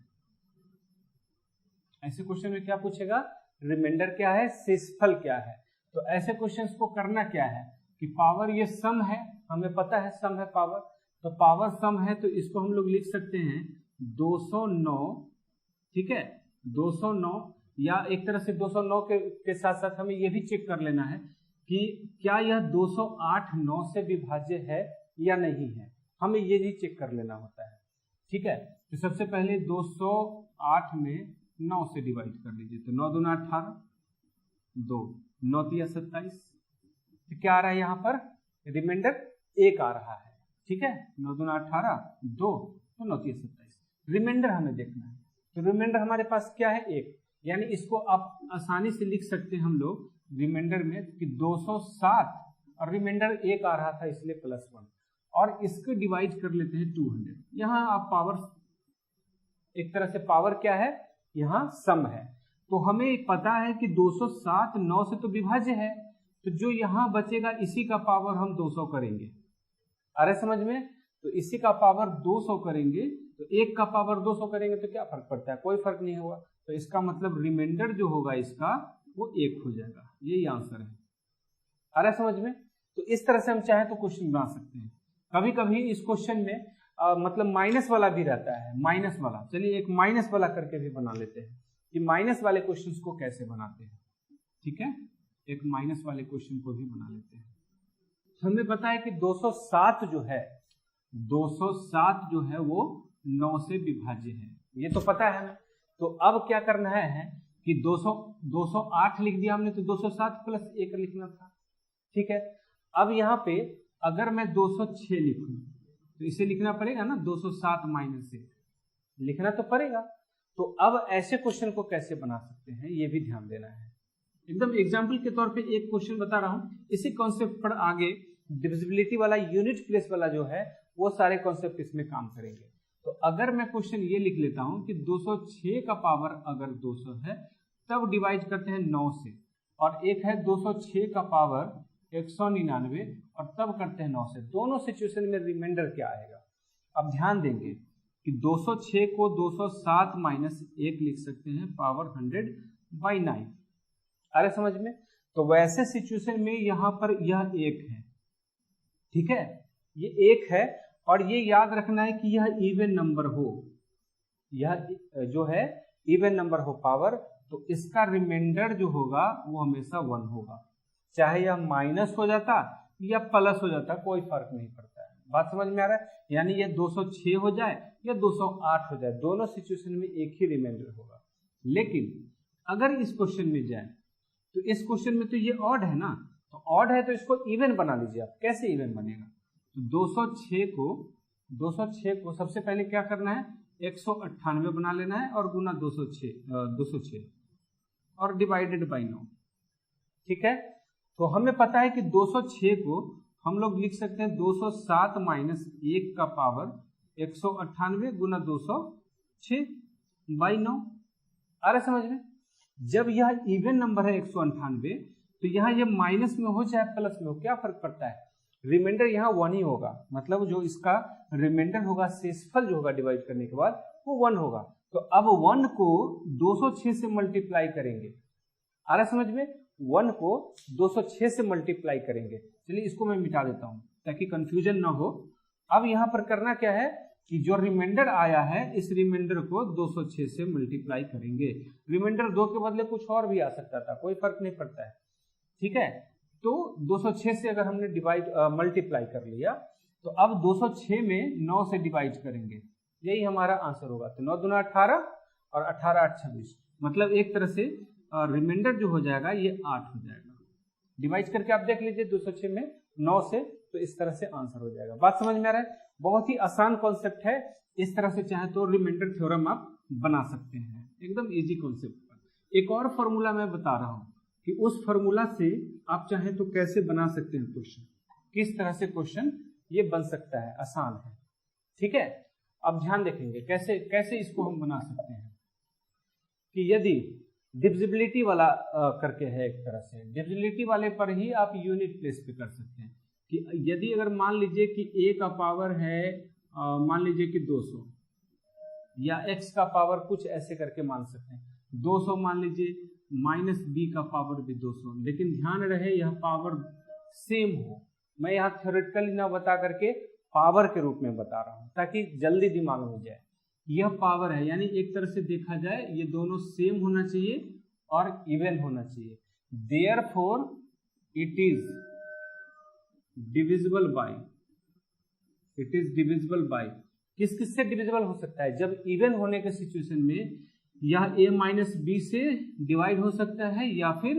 ऐसे क्वेश्चन में क्या पूछेगा? रिमाइंडर क्या है, शेषफल क्या है। तो ऐसे क्वेश्चंस को करना क्या है कि पावर ये सम है, हमें पता है सम है पावर, तो पावर सम है तो इसको हम लोग लिख सकते हैं 209, ठीक है, 209, या एक तरह से 209 के साथ साथ हमें ये भी चेक कर लेना है कि क्या यह 208 9 से विभाज्य है या नहीं है, हमें ये भी चेक कर लेना होता है, ठीक है। तो सबसे पहले 208 में 9 से डिवाइड कर लीजिए, तो 9 दूना 18, 2 9 तिया 27, तो क्या आ रहा है यहाँ पर? रिमाइंडर 1 आ रहा है, ठीक है। 9 दूना 18, 2 तो 9 तिया 27, रिमाइंडर हमें देखना है। तो रिमाइंडर हमारे पास क्या है? 1, यानी इसको आप आसानी से लिख सकते हैं हम लोग रिमाइंडर में कि 207 और रिमाइंडर 1 आ रहा था इसलिए +1, और इसको डिवाइड कर लेते हैं 200। यहाँ आप पावर, एक तरह से पावर क्या है, यहाँ सम है, तो हमें पता है कि 207 9 से तो विभाज्य है, तो जो यहाँ बचेगा इसी का पावर हम 200 करेंगे। अरे समझ में? तो इसी का पावर 200 करेंगे, तो 1 का पावर 200 करेंगे तो क्या फर्क पड़ता है? कोई फर्क नहीं होगा। तो इसका मतलब रिमाइंडर जो होगा इसका वो 1 हो जाएगा, यही आंसर है। अरे समझ में? तो इस तरह से हम चाहे तो क्वेश्चन बना सकते हैं। कभी कभी इस क्वेश्चन में मतलब माइनस वाला भी रहता है, माइनस वाला, चलिए एक माइनस वाला करके भी बना लेते हैं कि माइनस वाले क्वेश्चंस को कैसे बनाते हैं, ठीक है। एक माइनस वाले क्वेश्चन को भी बना लेते हैं। हमें पता है कि 207 जो है, 207 जो है वो 9 से विभाज्य है, ये तो पता है हमें। तो अब क्या करना है कि 208 लिख दिया हमने, तो 207 + 1 लिखना था, ठीक है। अब यहाँ पे अगर मैं 206 लिखूं तो इसे लिखना पड़ेगा ना, 207 - 1 लिखना तो पड़ेगा। तो अब ऐसे क्वेश्चन को कैसे बना सकते हैं ये भी ध्यान देना है। एकदम एग्जाम्पल के तौर पे एक क्वेश्चन बता रहा हूं, इसी कॉन्सेप्ट पर आगे डिविजिबिलिटी वाला, यूनिट प्लेस वाला जो है वो सारे कॉन्सेप्ट इसमें काम करेंगे। तो अगर मैं क्वेश्चन ये लिख लेता हूं कि 206 का पावर अगर 200 है तब डिवाइड करते हैं 9 से, और एक है 206 का पावर 199 और तब करते हैं 9 से। दोनों सिचुएशन में रिमाइंडर क्या आएगा? अब ध्यान देंगे कि 206 को 207 - 1 लिख सकते हैं पावर 100/9। अरे समझ में? तो वैसे सिचुएशन में यहाँ पर यह 1 है, ठीक है, ये 1 है और ये याद रखना है कि यह इवन नंबर हो, यह जो है इवन नंबर हो पावर, तो इसका रिमाइंडर जो होगा वो हमेशा 1 होगा, चाहे यह माइनस हो जाता या प्लस हो जाता, कोई फर्क नहीं पड़ता है। बात समझ में आ रहा है? यानी यह 206 हो जाए या 208 हो जाए, दोनों सिचुएशन में एक ही रिमाइंडर होगा। लेकिन अगर इस क्वेश्चन में जाए तो इस क्वेश्चन में तो ये ऑड है ना, तो ऑड है तो इसको इवन बना लीजिए आप। कैसे इवन बनेगा? तो 206 को सबसे पहले क्या करना है, 198 बना लेना है और गुना 206 और डिवाइडेड बाई 9। ठीक है, तो हमें पता है कि 206 को हम लोग लिख सकते हैं 207 माइनस 1 का पावर 198 गुना 206 बाई 9। आ रहा समझ में? जब यह इवन नंबर है 198, तो यहाँ ये माइनस में हो चाहे प्लस में हो, क्या फर्क पड़ता है? रिमाइंडर यहाँ 1 ही होगा, मतलब जो इसका रिमाइंडर होगा, शेषफल जो होगा डिवाइड करने के बाद वो 1 होगा। तो अब 1 को 206 से मल्टीप्लाई करेंगे। आ रहा समझ में? 1 को 206 से मल्टीप्लाई करेंगे। चलिए इसको मैं मिटा देता हूँ ताकि कंफ्यूजन ना हो। अब यहाँ पर करना क्या है कि जो रिमाइंडर आया है इस रिमाइंडर को 206 से मल्टीप्लाई करेंगे। रिमाइंडर 2 के बदले कुछ और भी आ सकता था, कोई फर्क नहीं पड़ता है। ठीक है, तो 206 से अगर हमने मल्टीप्लाई कर लिया, तो अब 206 में 9 से डिवाइड करेंगे, यही हमारा आंसर होगा। तो 9 दूना 18 और 18 8 26, मतलब एक तरह से रिमाइंडर जो हो जाएगा ये 8 हो जाएगा। डिवाइड करके आप देख लीजिए 206 में 9 से, तो इस तरह से आंसर हो जाएगा। बात समझ में आ रहा है? बहुत ही आसान कॉन्सेप्ट है, इस तरह से चाहे तो रिमाइंडर थ्योरम आप बना सकते हैं, एकदम इजी कॉन्सेप्ट। एक और फॉर्मूला मैं बता रहा हूं कि उस फॉर्मूला से आप चाहें तो कैसे बना सकते हैं क्वेश्चन, किस तरह से क्वेश्चन ये बन सकता है, आसान है। ठीक है, अब ध्यान देखेंगे कैसे कैसे इसको हम बना सकते हैं कि यदि डिविजिबिलिटी वाला करके है, एक तरह से डिविजिबिलिटी वाले पर ही आप यूनिट प्लेस पे कर सकते हैं कि यदि अगर मान लीजिए कि a का पावर है मान लीजिए कि 200 या x का पावर कुछ ऐसे करके मान सकते हैं 200, मान लीजिए माइनस b का पावर भी 200, लेकिन ध्यान रहे यह पावर सेम हो। मैं यहाँ थ्योरेटिकली ना बता करके पावर के रूप में बता रहा हूँ ताकि जल्दी दिमाग में जाए। यह पावर है, यानी एक तरह से देखा जाए ये दोनों सेम होना चाहिए और इवन होना चाहिए। Therefore it is divisible by, it is divisible by. किस किस से डिविजिबल हो सकता है? जब इवन होने के सिचुएशन में यह a माइनस बी से डिवाइड हो सकता है या फिर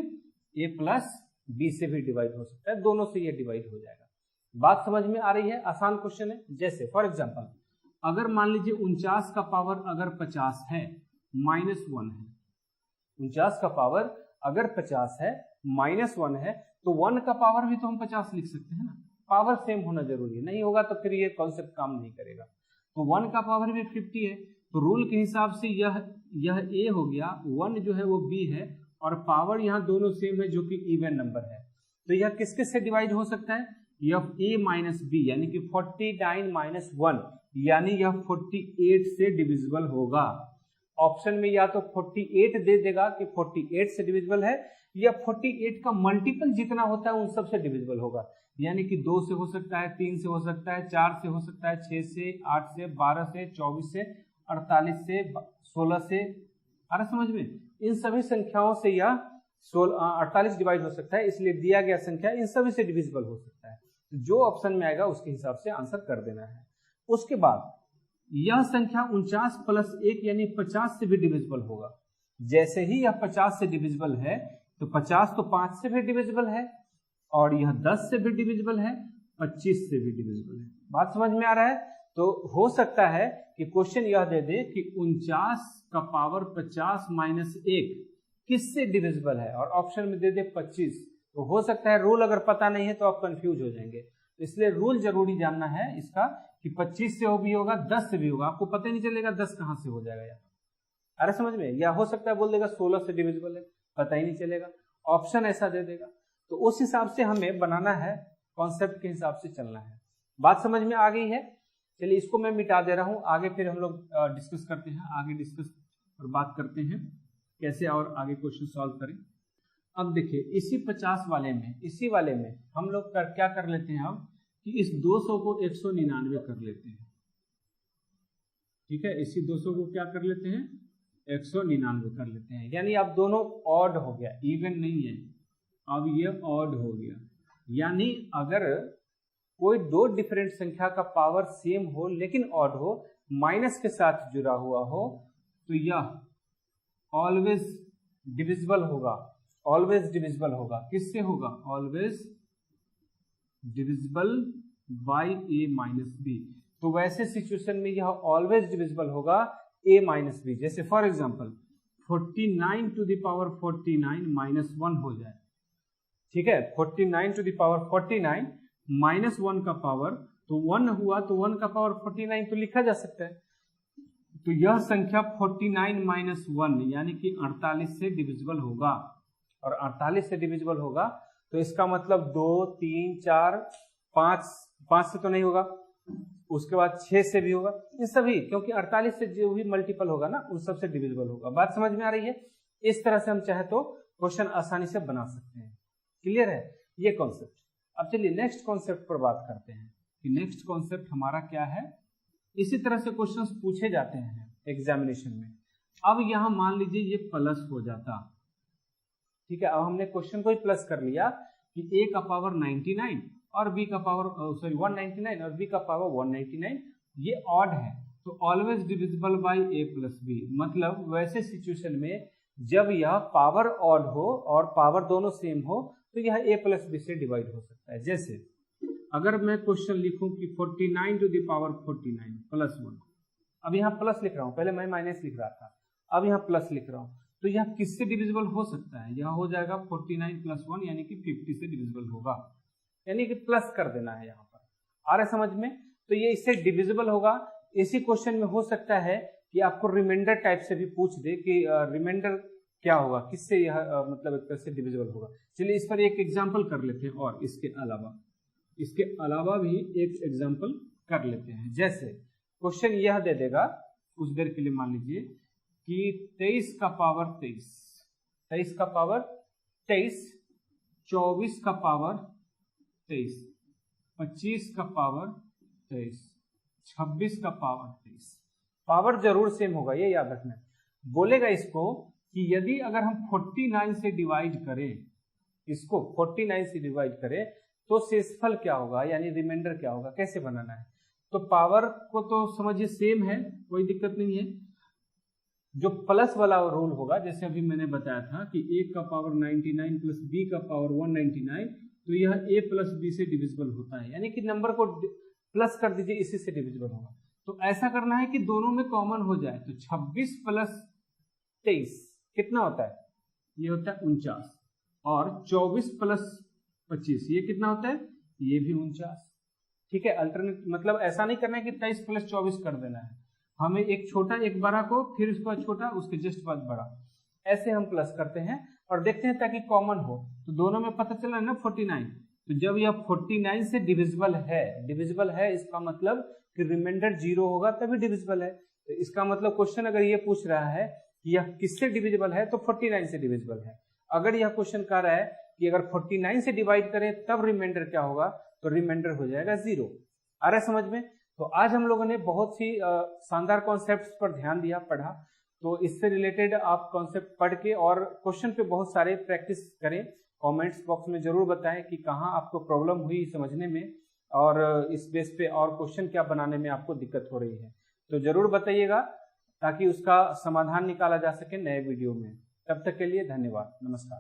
a प्लस बी से भी डिवाइड हो सकता है, दोनों से ये डिवाइड हो जाएगा। बात समझ में आ रही है? आसान क्वेश्चन है। जैसे फॉर एग्जांपल अगर मान लीजिए 49 का पावर अगर 50 है माइनस 1 है, 49 का पावर अगर 50 है माइनस 1 है, तो 1 का पावर भी तो हम 50 लिख सकते हैं ना। पावर सेम होना जरूरी है, नहीं होगा तो फिर ये कॉन्सेप्ट काम नहीं करेगा। तो 1 का पावर भी 50 है, तो रूल के हिसाब से यह a हो गया, 1 जो है वो b है और पावर यहाँ दोनों सेम है जो कि इवन नंबर है। तो यह किस किस से डिवाइड हो सकता है? यह a माइनस बी यानी कि 49 माइनस 1 यानी यह 48 से डिविजिबल होगा। ऑप्शन में या तो 48 दे देगा कि 48 से डिविजिबल है, या 48 का मल्टीपल जितना होता है उन सब से डिविजिबल होगा, यानी कि 2 से हो सकता है, 3 से हो सकता है, 4 से हो सकता है, 6 से, 8 से, 12 से, 24 से, 48 से, 16 से। अरे समझ में? इन सभी संख्याओं से यह 48 डिवाइड हो सकता है, इसलिए दिया गया संख्या इन सभी से डिविजिबल हो सकता है। जो ऑप्शन में आएगा उसके हिसाब से आंसर कर देना है। उसके बाद यह संख्या 49 प्लस 1 यानी 50 से भी डिविजिबल होगा। जैसे ही यह 50 से डिविजिबल है तो 50 तो 5 से भी डिविजिबल है और यह 10 से भी डिविजिबल है, 25 से भी डिविजिबल है। बात समझ में आ रहा है? तो हो सकता है कि क्वेश्चन यह दे दे कि 49 का पावर 50 माइनस 1 किससे डिविजिबल है और ऑप्शन में दे दे 25। तो हो सकता है रूल अगर पता नहीं है तो आप कंफ्यूज हो जाएंगे, तो इसलिए रूल जरूरी जानना है इसका कि 25 से भी होगा, 10 से भी होगा। आपको पता ही नहीं चलेगा 10 कहां से हो जाएगा यार। अरे समझ में? या हो सकता है बोल देगा 16 से डिविजिबल है, पता ही नहीं चलेगा, ऑप्शन ऐसा दे देगा। तो उस हिसाब से हमें बनाना है, कॉन्सेप्ट के हिसाब से चलना है। बात समझ में आ गई है? चलिए इसको मैं मिटा दे रहा हूं, आगे फिर हम लोग डिस्कस करते हैं, आगे डिस्कस और बात करते हैं कैसे और आगे क्वेश्चन सॉल्व करें। अब देखिए इसी 50 वाले में, इसी वाले में हम लोग क्या कर लेते हैं अब कि इस 200 को 199 कर लेते हैं। ठीक है, इसी 200 को क्या कर लेते हैं, 199 कर लेते हैं। यानी अब दोनों ऑड हो गया, इवन नहीं है, अब ये ऑड हो गया। यानी अगर कोई दो डिफरेंट संख्या का पावर सेम हो लेकिन ऑड हो, माइनस के साथ जुड़ा हुआ हो, तो यह ऑलवेज डिविजिबल होगा। ऑलवेज डिविजिबल होगा, किससे होगा, always divisible by A minus B. तो वैसे सिचुएशन में यह ऑलवेज डिविजिबल होगा a माइनस बी। जैसे for example 49 to the power 49 minus 1 हो जाए। ठीक है, 49 टू द पावर 49 माइनस 1 का पावर, तो 1 हुआ तो 1 का पावर 49 तो लिखा जा सकता है। तो यह संख्या 49 माइनस 1 यानी कि 48 से डिविजिबल होगा। और 48 से डिविजिबल होगा तो इसका मतलब 2, 3, 4, 5 से तो नहीं होगा, उसके बाद 6 से भी होगा, इन सभी, क्योंकि 48 से जो भी मल्टीपल होगा ना उस सबसे डिविजिबल होगा। बात समझ में आ रही है? इस तरह से हम चाहे तो क्वेश्चन आसानी से बना सकते हैं। क्लियर है ये कॉन्सेप्ट? अब चलिए नेक्स्ट कॉन्सेप्ट पर बात करते हैं कि नेक्स्ट कॉन्सेप्ट हमारा क्या है। इसी तरह से क्वेश्चंस पूछे जाते हैं एग्जामिनेशन में। अब यहां मान लीजिए ये प्लस हो जाता। ठीक है, अब हमने क्वेश्चन को ही प्लस कर लिया कि a का पावर 99 और b का पावर 199 और b का पावर 199, ये ऑड है तो always divisible by a plus B. मतलब वैसे सिचुएशन में जब यह पावर ऑड हो और पावर दोनों सेम हो तो यह a प्लस बी से डिवाइड हो सकता है। जैसे अगर मैं क्वेश्चन लिखूं कि 49 टू द पावर 49 प्लस 1, अब यहाँ प्लस लिख रहा हूँ, पहले मैं माइनस लिख रहा था, अब यहाँ प्लस लिख रहा हूँ, तो यह किससे डिविजिबल हो सकता है, यह हो जाएगा 49 प्लस 1 यानी कि 50 से डिविजिबल होगा। यानी कि प्लस कर देना है यहाँ पर। आ रहा है समझ में? तो ये इससे डिविजिबल होगा। इसी क्वेश्चन में हो सकता है कि आपको रिमाइंडर टाइप से भी पूछ दे कि रिमाइंडर क्या होगा, किससे यह मतलब एक तरह से डिविजिबल होगा। चलिए इस पर एक एग्जाम्पल कर लेते हैं और इसके अलावा भी एक एग्जाम्पल कर लेते हैं। जैसे क्वेश्चन यह दे देगा, कुछ देर के लिए मान लीजिए कि 23 का पावर 23, 23 का पावर 23, 24 का पावर 23, 25 का पावर 23, 26 का पावर 23। पावर जरूर सेम होगा, ये याद रखना है। बोलेगा इसको कि यदि अगर हम 49 से डिवाइड करें, इसको 49 से डिवाइड करें तो शेषफल क्या होगा, यानी रिमाइंडर क्या होगा, कैसे बनाना है। तो पावर को तो समझिए सेम है, कोई दिक्कत नहीं है। जो प्लस वाला रूल होगा, जैसे अभी मैंने बताया था कि a का पावर 99 प्लस b का पावर 199, तो यह a प्लस b से डिविजिबल होता है। यानी कि नंबर को प्लस कर दीजिए, इसी से डिविजिबल होगा। तो ऐसा करना है कि दोनों में कॉमन हो जाए। तो 26 प्लस 23 कितना होता है, ये होता है 49, और 24 प्लस 25 ये कितना होता है, ये भी 49। ठीक है, अल्टरनेट मतलब ऐसा नहीं करना है कि 23 प्लस 24 कर देना है, हमें एक छोटा एक बड़ा को, फिर उसके बाद छोटा, उसके जस्ट बाद बड़ा, ऐसे हम प्लस करते हैं और देखते हैं ताकि कॉमन हो। तो दोनों में पता चला ना 49, तो जब यह 49 से डिविजिबल है इसका मतलब कि रिमाइंडर 0 होगा तभी डिविजिबल है। तो इसका मतलब क्वेश्चन अगर ये पूछ रहा है कि यह किससे डिविजिबल है, तो 49 से डिविजिबल है। अगर यह क्वेश्चन कह रहा है कि अगर 49 से डिवाइड करें तब रिमाइंडर क्या होगा, तो रिमाइंडर हो जाएगा 0। आ रहा है समझ में? तो आज हम लोगों ने बहुत सी शानदार कॉन्सेप्ट्स पर ध्यान दिया, पढ़ा। तो इससे रिलेटेड आप कॉन्सेप्ट पढ़ के और क्वेश्चन पे बहुत सारे प्रैक्टिस करें। कमेंट्स बॉक्स में जरूर बताएं कि कहाँ आपको प्रॉब्लम हुई समझने में, और इस बेस पे और क्वेश्चन क्या बनाने में आपको दिक्कत हो रही है, तो जरूर बताइएगा ताकि उसका समाधान निकाला जा सके नए वीडियो में। तब तक के लिए धन्यवाद, नमस्कार।